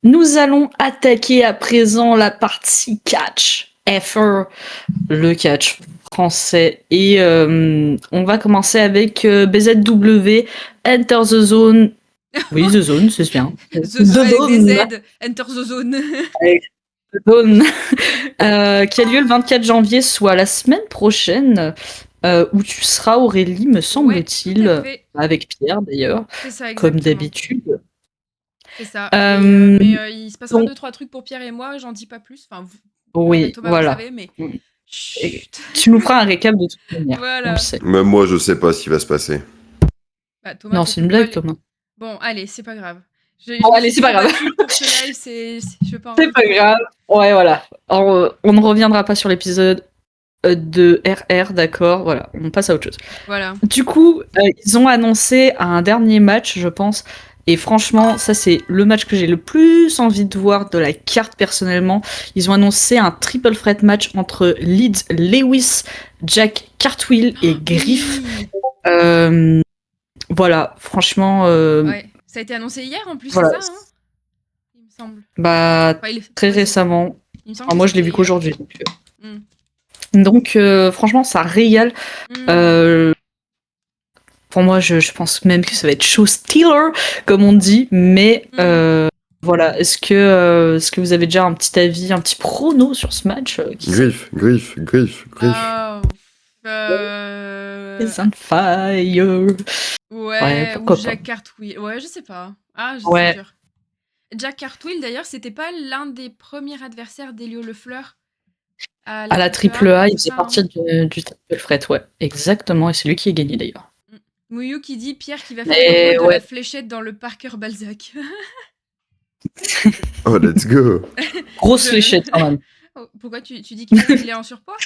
Nous allons attaquer à présent la partie catch. FR, le catch français. Et on va commencer avec BZW, Enter the Zone. Oui, The Zone, c'est bien. The Zone avec des Z, Enter the Zone. The Zone, qui a lieu le 24 janvier, soit la semaine prochaine, où tu seras, Aurélie, me semble-t-il, avec Pierre d'ailleurs, c'est ça, comme d'habitude. C'est ça. Mais il se passera 2-3 trucs pour Pierre et moi, j'en dis pas plus. Enfin, oui, Thomas, voilà. vous savez, mais... Tu nous feras un récap de toute manière. Voilà. On le sait. Même moi, je sais pas ce qui va se passer. Bah, Thomas, non, c'est une blague, Thomas. Bon, allez, c'est pas grave. Allez, c'est pas grave. Pour ce live, je veux pas en c'est pas grave. Ouais, voilà. Alors, on ne reviendra pas sur l'épisode de RR, d'accord. Voilà, on passe à autre chose. Voilà. Du coup, ils ont annoncé un dernier match, je pense. Et franchement, ça c'est le match que j'ai le plus envie de voir de la carte personnellement. Ils ont annoncé un triple threat match entre Leeds Lewis, Jack Cartwheel et Griff. Voilà, franchement. Ouais. Ça a été annoncé hier en plus, voilà. c'est ça, hein, il me semble. Bah, très récemment. Moi, je l'ai vu qu'aujourd'hui. Donc, franchement, ça régale. Pour moi, je pense même que ça va être show stealer, comme on dit. Mais voilà, est-ce que vous avez déjà un petit avis, un petit prono sur ce match Griff. It's on fire. Ouais, ou Jack Cartwheel. Ouais, je sais pas. Ah, je sais sûr. Jack Cartwheel, d'ailleurs, c'était pas l'un des premiers adversaires d'Elio Lefleur à la triple A, il faisait partie du triple threat, ouais. Exactement, et c'est lui qui a gagné, d'ailleurs. Mouyou qui dit Pierre qui va faire le rôle de la fléchette dans le Parker Balzac. Oh, let's go. Grosse fléchette, quand même. Pourquoi tu dis qu'il est en surpoids?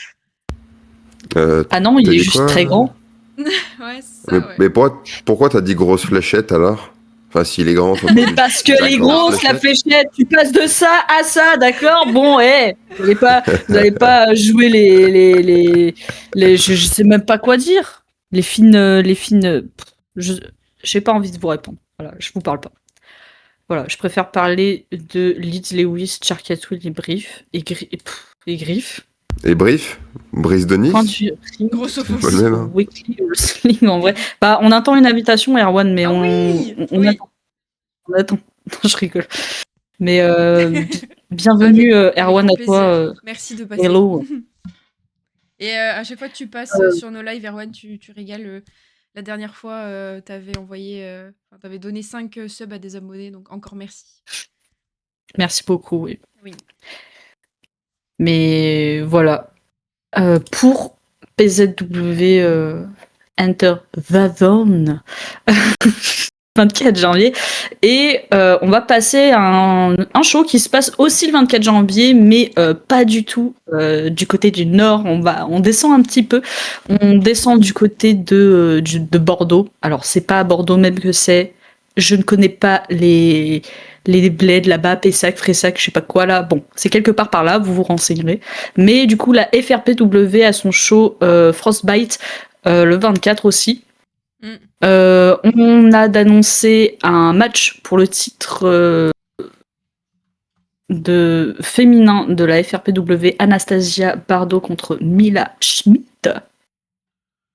Ah non, il est juste très grand. Ouais, c'est ça, mais pourquoi t'as dit grosse fléchette, alors? Enfin, s'il est grand... Mais parce que les grosses, la fléchette, tu passes de ça à ça, d'accord? Bon, vous allez pas jouer les je sais même pas quoi dire. Les fines, j'ai pas envie de vous répondre. Voilà, je vous parle pas. Voilà, je préfère parler de Leeds Lewis, Cartwheel et Brief et Griff. Et Brief? Brice de Nice? Grosse offense. Weekly Wrestling, en vrai. Bah, on attend une invitation, Erwan, mais on attend. On attend. Non, je rigole. Mais bienvenue, Erwan, à toi. Merci de passer. Hello. Et à chaque fois que tu passes sur nos lives, Erwan, tu régales. La dernière fois, t'avais donné 5 subs à des abonnés, donc encore merci. Merci beaucoup, oui. Mais voilà. Pour PZW Enter the Zone, 24 janvier. Et on va passer à un show qui se passe aussi le 24 janvier, mais pas du tout du côté du nord. On descend un petit peu. On descend du côté de Bordeaux. Alors, c'est pas à Bordeaux même que c'est. Je ne connais pas les bleds là-bas, Pessac, Fressac, je sais pas quoi là. Bon, c'est quelque part par là, vous vous renseignerez. Mais du coup, la FRPW a son show Frostbite le 24 aussi. On a d'annoncer un match pour le titre de féminin de la FRPW, Anastasia Bardot contre Mila Schmidt.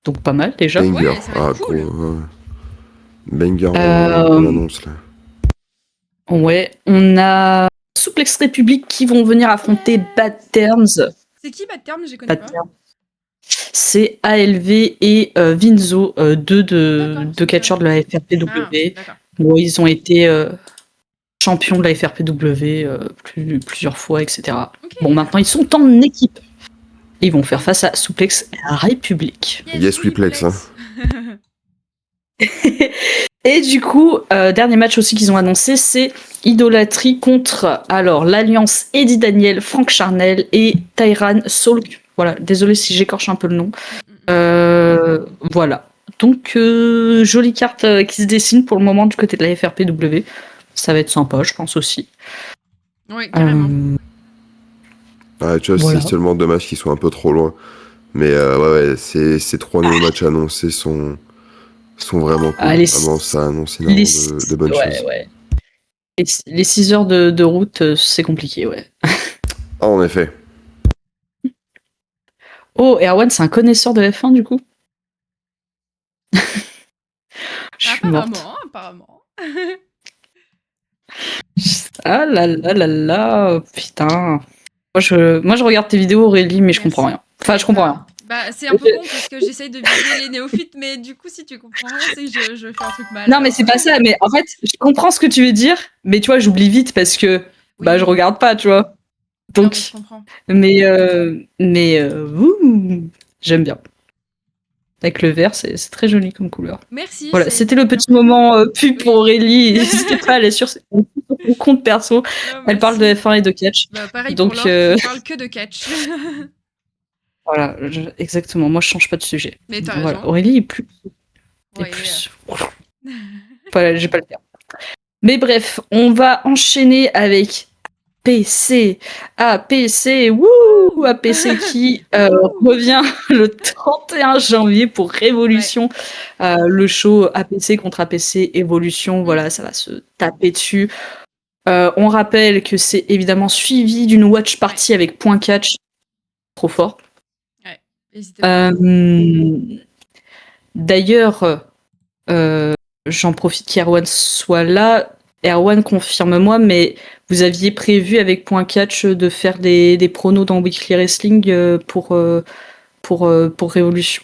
Donc pas mal déjà. Banger. Ouais, ça va être cool. Banger, on annonce là. Ouais, on a Suplex République qui vont venir affronter Bad Terms. C'est qui Bad Terms? Je connais pas. C'est ALV et Vinzo, deux de catcheurs de la FRPW. Bon, ils ont été champions de la FRPW plusieurs fois, etc. Bon, maintenant, ils sont en équipe. Et ils vont faire face à Suplex République. Yes, Suplex. Hein. Et du coup, dernier match aussi qu'ils ont annoncé, c'est Idolâtrie contre l'Alliance Eddie Daniel, Frank Charnel et Tyran Solk. Voilà, désolé si j'écorche un peu le nom. Voilà. Donc, jolie carte qui se dessine pour le moment du côté de la FRPW. Ça va être sympa, je pense aussi. Oui, carrément. Tu vois, c'est seulement dommage qu'ils soient un peu trop loin. Mais ces 3 nouveaux matchs annoncés sont vraiment cool. Vraiment, ça annonce énormément de bonnes choses. Les 6 heures de route, c'est compliqué, ouais. Ah, en effet. Oh, Erwan, c'est un connaisseur de F1 du coup? Je suis morte. Apparemment. Ah là là là là, putain. Moi je regarde tes vidéos, Aurélie, mais je Merci. comprends rien. Enfin, je comprends rien. Bah, c'est un peu con parce que j'essaye de viser les néophytes, mais du coup, si tu comprends rien, c'est que je fais un truc mal. Non, mais c'est pas ça. Mais en fait, je comprends ce que tu veux dire, mais tu vois, j'oublie vite parce que bah je regarde pas, tu vois. Non, Donc, mais je comprends. Ouh, j'aime bien. Avec le vert, c'est très joli comme couleur. Merci. Voilà, c'est c'était le bien petit prévu. moment pub pour Oui. Aurélie. N'hésitez pas à aller sur son compte perso. Non, Elle parle de merci. F1 et de catch. Bah, pareil Donc, pour Laure qui parle que de catch. voilà, exactement. Moi, je change pas de sujet. Mais t'as Voilà, raison. Aurélie est plus. Ouais, Voilà, j'ai pas le faire. Mais bref, on va enchaîner avec APC. APC, wouh! APC qui revient le 31 janvier pour Révolution. Le show APC contre APC Evolution. Voilà, ça va se taper dessus. On rappelle que c'est évidemment suivi d'une watch party avec point catch. Trop fort. Ouais, n'hésitez pas. D'ailleurs, j'en profite qu'Erwan soit là. Erwan, confirme-moi, mais vous aviez prévu avec Point Catch de faire des pronos dans Weekly Wrestling pour Révolution.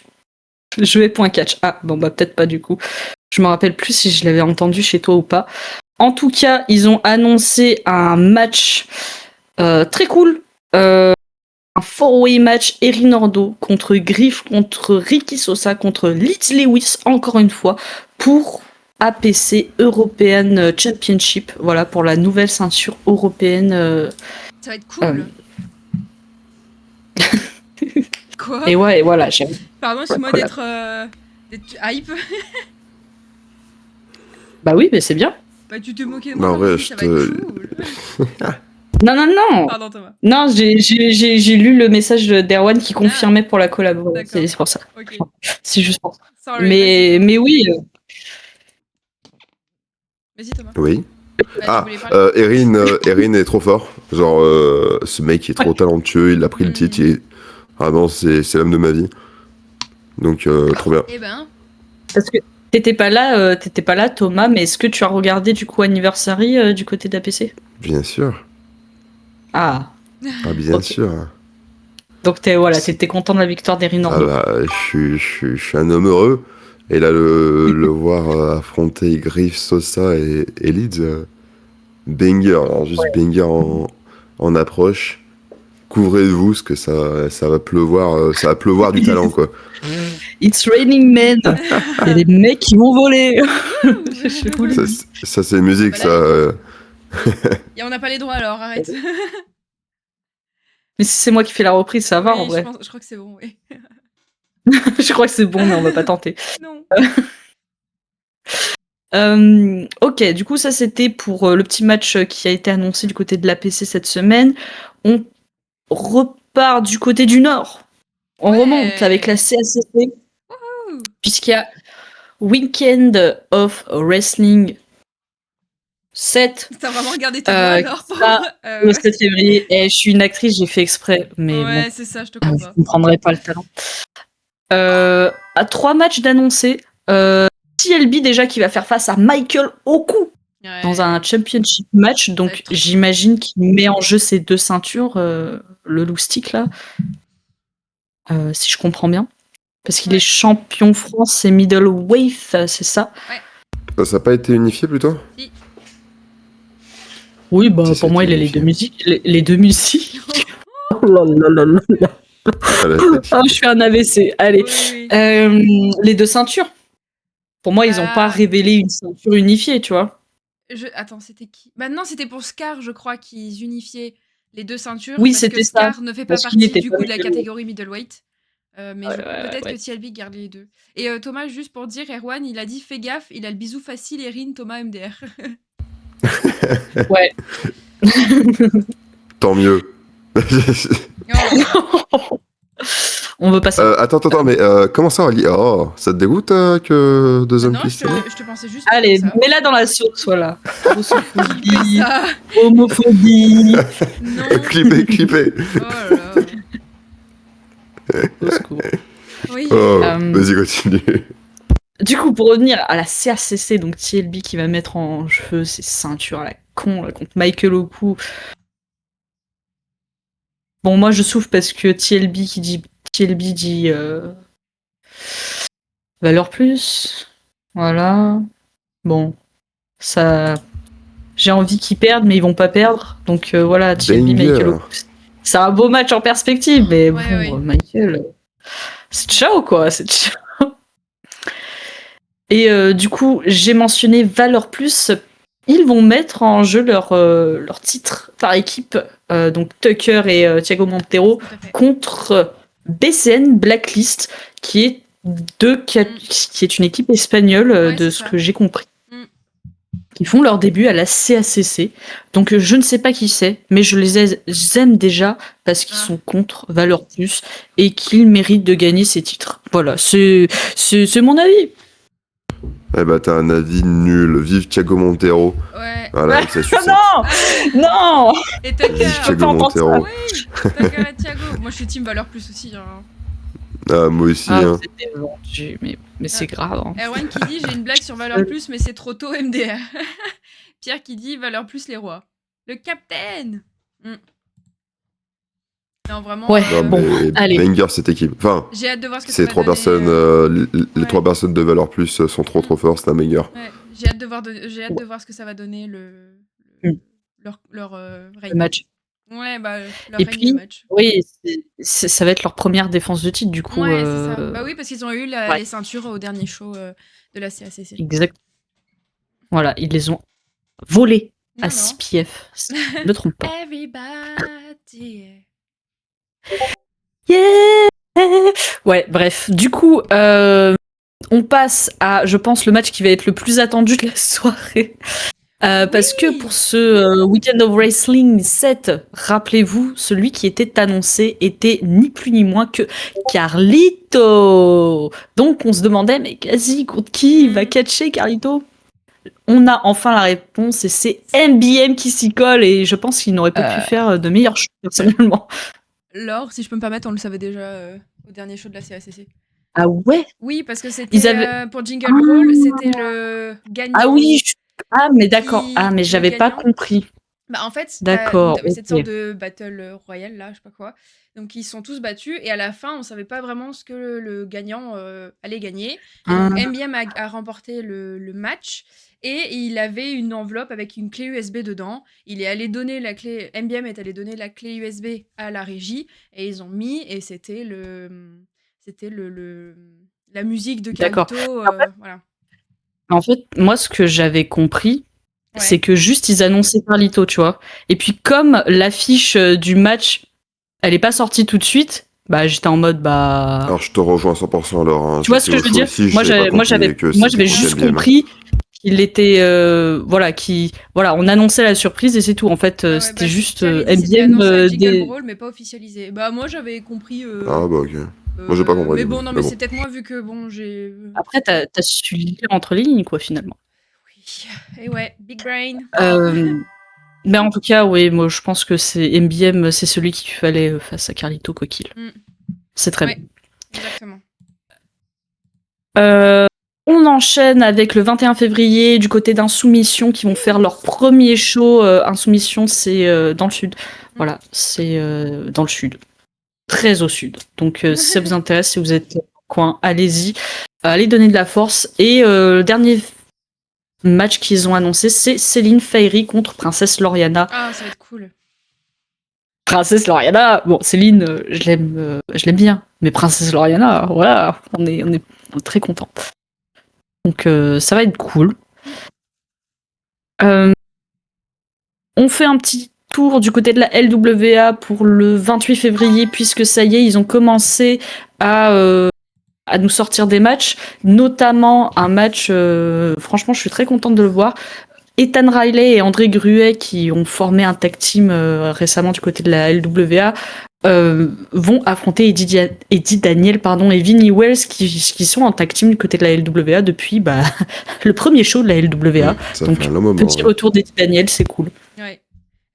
Jouer Point Catch. Ah, bon, bah peut-être pas du coup. Je me rappelle plus si je l'avais entendu chez toi ou pas. En tout cas, ils ont annoncé un match très cool. Un four-way match Erin Ordo contre Griff, contre Ricky Sosa, contre Leeds Lewis, encore une fois, pour APC European Championship. Voilà, pour la nouvelle ceinture européenne. Ça va être cool. Quoi? Et ouais, et voilà. Pardon, excuse-moi d'être hype. Bah oui, mais c'est bien. Bah tu te moquais de moi, ouais, ça va être cool. Non. Pardon Thomas. Non, j'ai lu le message d'Erwan qui confirmait pour la collab. Voilà, c'est pour ça. Okay. C'est juste pour ça. Sorry, mais oui. Vas-y Thomas. Oui. Erin est trop fort. Genre, ce mec est trop talentueux, il a pris le titre. Ah non, c'est l'homme de ma vie. Donc, trop bien. Eh ben. Parce que t'étais pas là, Thomas, mais est-ce que tu as regardé du coup Anniversary du côté d'APC? Bien sûr. Ah, bien sûr. Donc t'étais content de la victoire d'Erin Ordo. Ah bah, je suis un homme heureux. Et là, le voir affronter Griff, Sosa et Leeds, banger. Alors, juste banger en approche. Couvrez-vous, parce que ça va pleuvoir du talent, quoi. It's raining men. Il y a des mecs qui vont voler. Ça c'est musique, ça. Et on n'a pas les droits, alors arrête. Mais si c'est moi qui fais la reprise, ça va en vrai. Je crois que c'est bon, oui. Je crois que c'est bon, mais on va pas tenter. Non. Ok, du coup ça c'était pour le petit match qui a été annoncé du côté de l'APC cette semaine. On repart du côté du Nord. On remonte avec la CACC. Puisqu'il y a Weekend of Wrestling 7. T'as vraiment regardé tes doigts alors le 7 février. Et je suis une actrice, j'ai fait exprès. Mais ouais, bon, c'est ça, je te comprends pas. Vous comprendrez pas le talent. À 3 matchs d'annoncés. TLB déjà qui va faire face à Michael Oku dans un championship match. Donc j'imagine qu'il met en jeu ces 2 ceintures, le loustic là. Si je comprends bien. Parce qu'il est champion France et middleweight, c'est ça? Ouais. Ça n'a pas été unifié plutôt? Si. Oui, bah pour moi il a les 2 musiques. Les 2 musiques. Oh là là là là. Oh, je fais un AVC. Allez. Oui. Les 2 ceintures. Pour moi, ils n'ont pas révélé une ceinture unifiée, tu vois. Attends, c'était qui? Bah non, c'était pour Scar, je crois, qu'ils unifiaient les 2 ceintures. Oui, parce c'était que Scar ça. ne fait pas partie du coup de la catégorie middleweight. Mais peut-être que TLB garde les 2. Et Thomas, juste pour dire, Erwan, il a dit fais gaffe, il a le bisou facile, Erin, Thomas, MDR. Ouais. Tant mieux. On on veut passer. Attends, mais comment ça, Ali? Oh, ça te dégoûte que deux hommes Non, puissent s'aimer? je te pensais juste Allez, comme ça. mets-la dans la sauce, voilà. Fais Grossophobie, ça. homophobie. Non. Clipper. Oh là là. Au secours. Oui. Oh, Euh, vas-y, continue. Du coup, pour revenir à la CACC, donc TLB qui va mettre en jeu ses ceintures à la con là, contre Michael Oku. Bon, moi je souffre parce que TLB dit valeur plus. Voilà. Bon, ça. J'ai envie qu'ils perdent, mais ils vont pas perdre. Donc voilà, TLB, Banger. Michael Oku. C'est un beau match en perspective, mais bon, Ouais. Michael. C'est ciao quoi, c'est ciao. Et du coup, j'ai mentionné Valeur Plus. Ils vont mettre en jeu leur titre par équipe, donc Tucker et Thiago Montero, Tout à fait. contre BCN Blacklist, qui est qui est une équipe espagnole, Ouais, de c'est ce ça. que j'ai compris. Mm. Ils font leur début à la CACC. Donc je ne sais pas qui c'est, mais je les aime déjà parce qu'ils Ah. sont contre Valeur Plus et qu'ils méritent de gagner ces titres. Voilà, c'est mon avis. Eh bah, t'as un avis nul. Vive Thiago Montero. Ouais. Voilà, avec sa sucette. Non Et Tucker. Vive Thiago pas entendre Montero. Oui. Tucker et Thiago. Moi, je suis team Valeur Plus aussi. Hein. Ah, moi aussi, Ah, hein. c'était vendu, mais c'est grave. Hein. Erwan qui dit j'ai une blague sur Valeur Plus, mais c'est trop tôt MDR. Pierre qui dit Valeur Plus les rois. Le capitaine. Non, vraiment. Ouais, Non, bon, mais allez. banger cette équipe. Enfin, J'ai hâte de voir ce que ça ces va trois donner, personnes, les ouais. trois personnes de Valeur Plus sont trop fortes, c'est un banger. Ouais, j'ai hâte de voir ce que ça va donner leur Le règne. match. Ouais, bah leur Et règne puis, de match. oui, ça va être leur première défense de titre, du coup. Ouais, c'est ça. Bah oui, parce qu'ils ont eu ouais. les ceintures au dernier show de la CACC. Exact. Voilà, ils les ont volés Non, à non. 6 pief. Je me trompe pas. Everybody. Yeah. Ouais, bref. Du coup, on passe à, je pense, le match qui va être le plus attendu de la soirée. Parce que pour ce Weekend of Wrestling 7, rappelez-vous, celui qui était annoncé était ni plus ni moins que Carlito. Donc on se demandait, mais quasi contre qui va catcher Carlito? On a enfin la réponse et c'est MBM qui s'y colle et je pense qu'il n'aurait pas pu faire de meilleur choix personnellement. Laure, si je peux me permettre, on le savait déjà au dernier show de la CACC. Ah ouais? Oui, parce que c'était Ils avaient... pour Jingle Brawl, c'était le gagnant. Ah oui, ah mais d'accord, ah mais le j'avais pas gagnant. compris. Bah en fait, D'accord, t'avais cette ok. sorte de battle royale là, je sais pas quoi. Donc ils sont tous battus et à la fin, on savait pas vraiment ce que le gagnant allait gagner. Et donc MBM a remporté le match et il avait une enveloppe avec une clé USB dedans. Il est allé donner la clé, MBM est allé donner la clé USB à la régie et ils ont mis et c'était la musique de D'accord. Carlito, voilà. En fait, moi, ce que j'avais compris, Ouais. c'est que juste ils annonçaient Carlito, tu vois. Et puis comme l'affiche du match, elle est pas sortie tout de suite, bah j'étais en mode bah. Alors, je te rejoins 100% alors. Hein. Tu vois ce que je veux dire? Moi, j'avais juste compris qu'il était voilà, on annonçait la surprise et c'est tout. En fait, Ah ouais, c'était bah, juste Pierre, il dit c'était MBM annoncé à Jingle Brawl, mais pas officialisé. Bah moi j'avais compris. Ah bah ok. Moi j'ai pas compris. Mais bon, non, mais c'est peut-être moi vu que bon, j'ai. Après, t'as su lire entre les lignes, quoi, finalement. Oui. Et ouais, big brain. Mais en tout cas, oui, moi je pense que c'est MBM, c'est celui qu'il fallait face à Carlito, quoi qu'il. C'est très bien. Exactement. On enchaîne avec le 21 février du côté d'Insoumission qui vont faire leur premier show. Insoumission, c'est dans le sud. Voilà, c'est dans le sud. Très au sud. Donc si ça vous intéresse, si vous êtes au coin, allez-y. Allez donner de la force. Et le dernier match qu'ils ont annoncé, c'est Céline Fairy contre Princesse Lauriana. Ah, ça va être cool. Princesse Lauriana, bon, Céline, je l'aime bien. Mais Princesse Lauriana, voilà, on est très contents. Donc ça va être cool. On fait un petit tour du côté de la LWA pour le 28 février, puisque ça y est, ils ont commencé à nous sortir des matchs, notamment un match, franchement je suis très contente de le voir, Ethan Riley et André Gruet qui ont formé un tag team récemment du côté de la LWA, vont affronter Eddie Daniel et Vinnie Wells qui sont en tag team du côté de la LWA depuis le premier show de la LWA. Ça Donc, fait un long moment. petit retour d'Eddie Daniel, c'est cool. Ouais.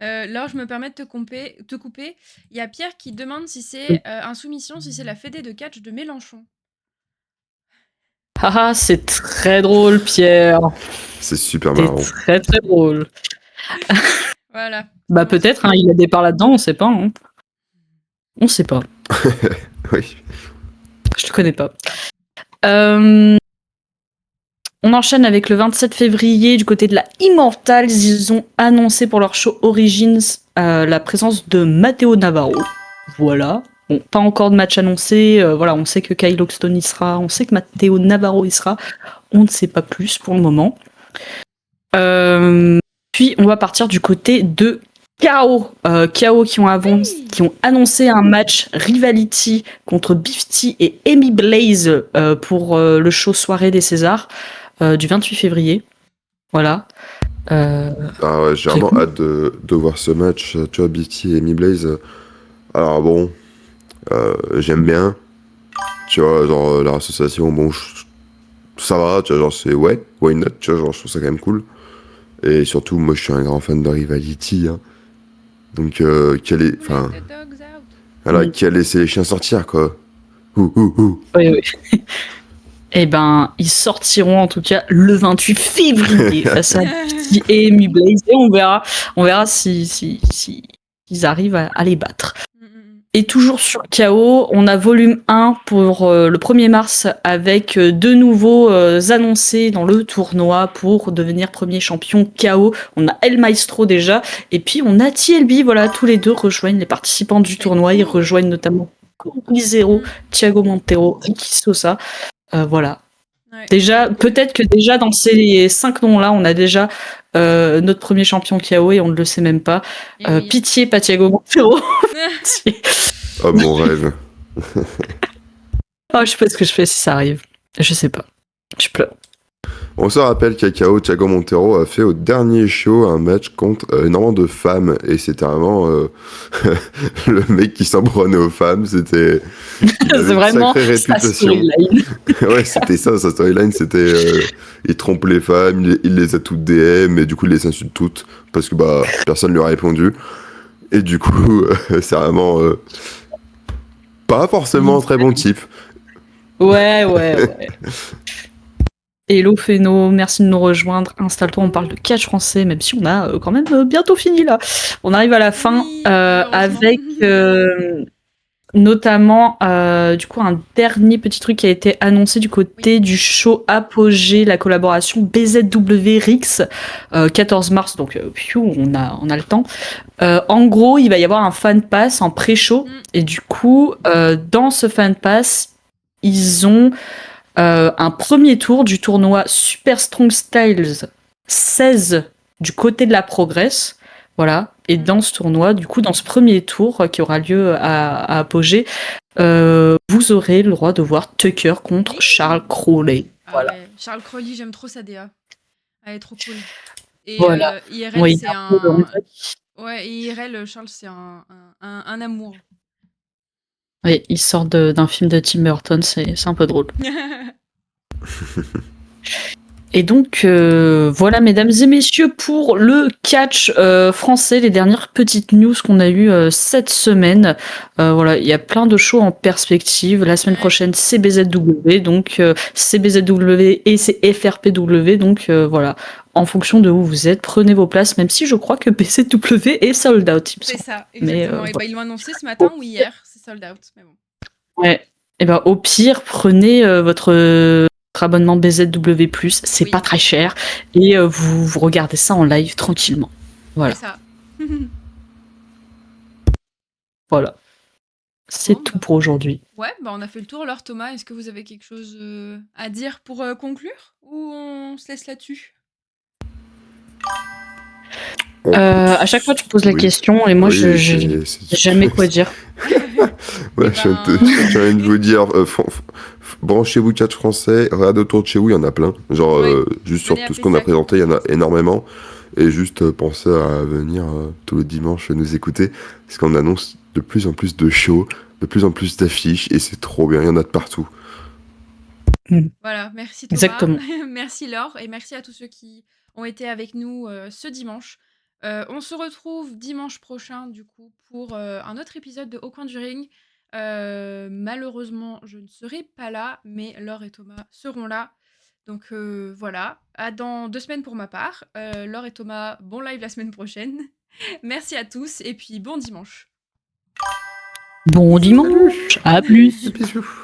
Là, je me permets de te couper. Il y a Pierre qui demande si c'est un soumission, si c'est la fédé de catch de Mélenchon. Haha, c'est très drôle, Pierre. C'est super C'est marrant. très très drôle. Voilà. Peut-être, il a des parts là-dedans, on sait pas. On sait pas. Oui. Je te connais pas. On enchaîne avec le 27 février du côté de la Immortals. Ils ont annoncé pour leur show Origins la présence de Matteo Navarro. Voilà. Bon, pas encore de match annoncé. Voilà, on sait que Kyle Loxton y sera. On sait que Matteo Navarro y sera. On ne sait pas plus pour le moment. Puis on va partir du côté de KO. KO qui ont annoncé un match Rivality contre Beef T et Amy Blaze pour le show Soirée des Césars du 28 février. Voilà. J'ai vraiment hâte de voir ce match. Tu vois, Beef T et Amy Blaze. Alors bon, j'aime bien. Tu vois, genre leur association, bon, ça va, tu vois, genre c'est why not, tu vois, genre je trouve ça quand même cool. Et surtout, moi je suis un grand fan de Rivality, hein. Donc, qui a laissé les chiens sortir, quoi. Oui. Eh ben, ils sortiront en tout cas le 28 février face à Beef T et Amy Blaze et on verra si ils arrivent à les battre. Et toujours sur KO, on a volume 1 pour le 1er mars avec deux nouveaux annoncés dans le tournoi pour devenir premier champion KO. On a El Maestro déjà, et puis on a TLB, voilà, tous les deux rejoignent les participants du tournoi. Ils rejoignent notamment Zero, Thiago Montero, Ricky Sosa. Voilà. Ouais. Déjà, peut-être que déjà dans ces 5 noms-là, on a déjà notre premier champion KO et on ne le sait même pas. Oui. Pitié, pas Thiago Montero. Oh, mon rêve. Je sais pas ce que je fais si ça arrive. Je sais pas. Je pleure. On se rappelle qu'Akao Thiago Montero a fait au dernier show un match contre énormément de femmes. Et c'était vraiment le mec qui s'en prenait aux femmes. C'était. C'est vraiment sa storyline. Ouais, c'était ça, sa storyline. C'était. Il trompe les femmes, il les a toutes DM, et du coup, il les insulte toutes. Parce que personne lui a répondu. Et du coup, c'est vraiment. Pas forcément un très bon type. Ouais. Hello Féno, merci de nous rejoindre. Installe-toi, on parle de catch français, même si on a quand même bientôt fini là. On arrive à la fin avec notamment du coup un dernier petit truc qui a été annoncé du côté du show Apogée, la collaboration BZW Rix, 14 mars, donc on a le temps. En gros, il va y avoir un fan pass en pré-show et du coup, dans ce fan pass, ils ont un premier tour du tournoi Super Strong Styles 16 du côté de la Progress. Voilà. Et dans ce tournoi, du coup, dans ce premier tour qui aura lieu à Apogée, vous aurez le droit de voir Tucker contre Charles Crowley. Voilà. Ouais. Charles Crowley, j'aime trop sa DA. Elle est trop cool. Et voilà. IRL, c'est un... Ouais, et IRL, Charles, c'est un amour. Oui, il sort d'un film de Tim Burton, c'est un peu drôle. Et donc, voilà, mesdames et messieurs, pour le catch français, les dernières petites news qu'on a eues cette semaine. Voilà, il y a plein de shows en perspective. La semaine prochaine, c'est BZW, donc c'est BZW et c'est FRPW, donc voilà. En fonction de où vous êtes, prenez vos places, même si je crois que BZW est sold out. C'est ça, exactement. Mais, ils l'ont annoncé ce matin ou hier, c'est sold out. Mais bon. Ouais. Et au pire, prenez votre abonnement BZW+, c'est pas très cher, et vous regardez ça en live tranquillement. Voilà. C'est ça. Voilà. C'est tout pour aujourd'hui. Ouais, on a fait le tour. Alors Thomas, est-ce que vous avez quelque chose à dire pour conclure, ou on se laisse là-dessus? À chaque fois, tu poses la question et moi, je j'ai jamais quoi dire. Ouais, j'ai envie de vous dire, branchez-vous catch français, regardez autour de chez vous, il y en a plein. Genre, juste sur tout ce qu'on a présenté, il y en a énormément. Et juste pensez à venir tous les dimanches nous écouter, parce qu'on annonce de plus en plus de shows, de plus en plus d'affiches, et c'est trop bien, il y en a de partout. Voilà, merci Thomas, Exactement. merci Laure, et merci à tous ceux qui ont été avec nous ce dimanche. On se retrouve dimanche prochain, du coup, pour un autre épisode de Au coin du ring. Malheureusement, je ne serai pas là, mais Laure et Thomas seront là. Donc voilà, à dans 2 semaines pour ma part. Laure et Thomas, bon live la semaine prochaine. Merci à tous, et puis bon dimanche. Bon dimanche, à plus. Bisous.